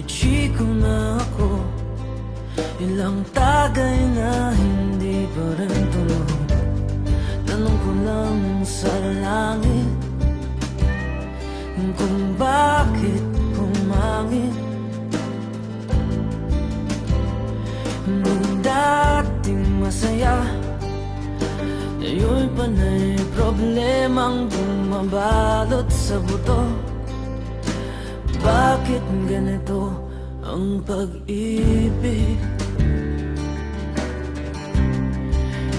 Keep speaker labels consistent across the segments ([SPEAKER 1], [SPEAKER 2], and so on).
[SPEAKER 1] Kahit chiko na ako, ilang tagay na hindi pa rin tunog. Tanong ko lang sa langit kung bakit pumangit. Nung dating masaya, ngayon panay problemang bumabalot sa buto. Bakit ganito ang pag-ibig?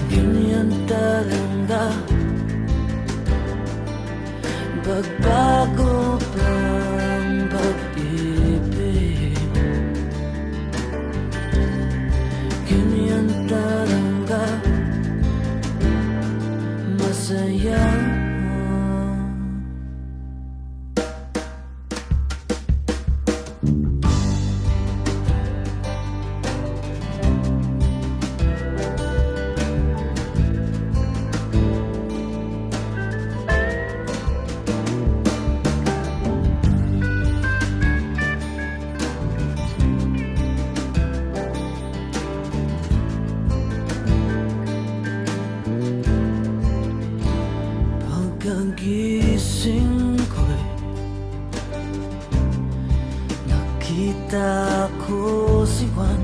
[SPEAKER 1] Ganyan talaga, pagbago pang pag-ibig. Ganyan talaga, masaya. Pagkagising ko'y nakita ko si Juan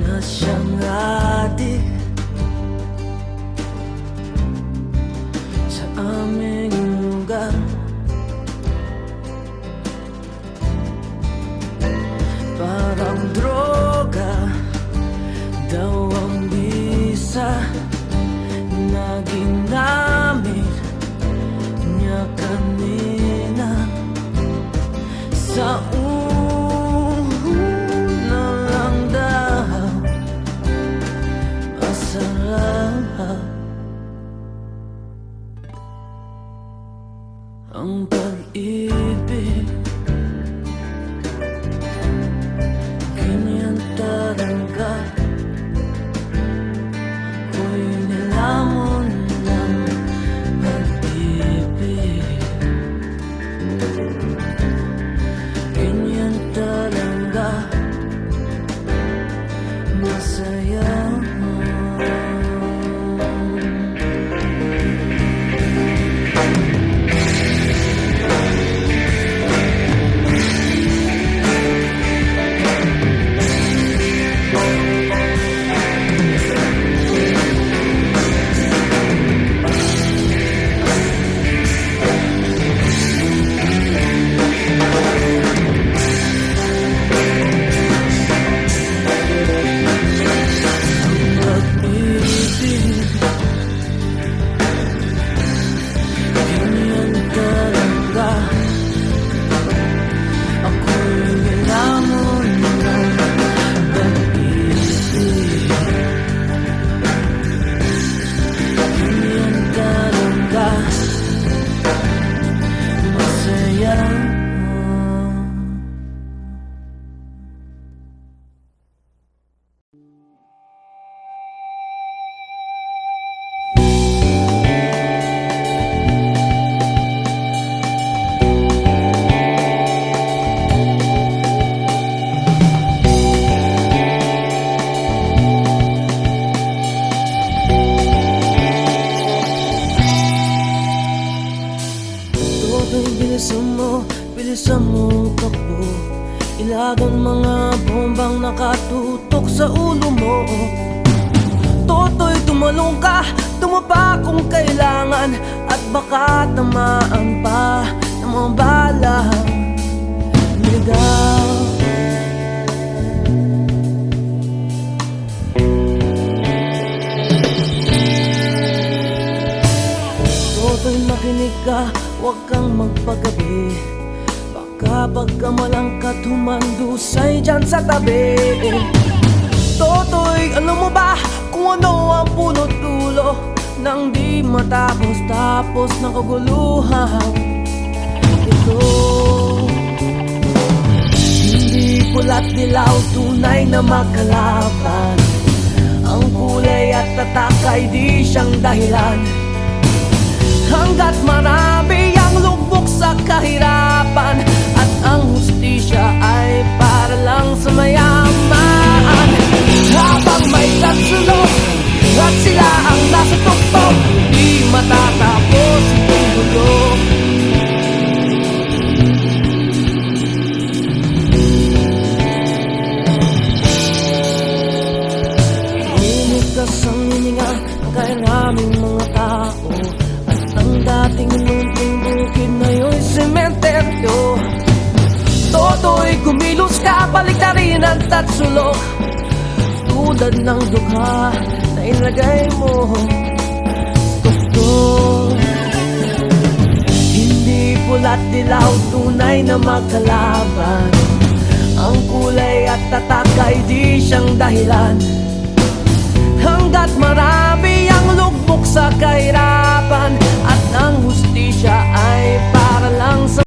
[SPEAKER 1] na siyang adik sa aming lugar. Parang droga daw ang bisa na ginamit niya kanina. Sa una lang daw masarap ang pag-ibig. Ganyan talaga, ko'y nilamon ng pag-ibig. Ganyan talaga, masaya. Bilisan mo takbo, ilagan mga bombang nakatutok sa ulo mo. Toto'y tumalong ka, tumapa kung kailangan, at baka tamaan pa ng mga balang ligaw. Toto'y makinig ka, huwag kang magpagabi. Baka pagkamalangkat humandusay dyan sa tabi. Toto'y alam mo ba kung ano ang punot dulo nang di matapos-tapos ng kaguluhan ito? Hindi pula't dilaw, tunay na makalaban. Ang kulay at tatak ay di siyang dahilan. Hanggat marami ang lubog sa kahirapan, Tulad ng dukha na inlagay mo gusto. Hindi pula't dilaw, tunay na magkalaban. Ang kulay at tatak ay di siyang dahilan. Hanggat marami ang lugmok sa kahirapan, at ang hustisya ay para lang sa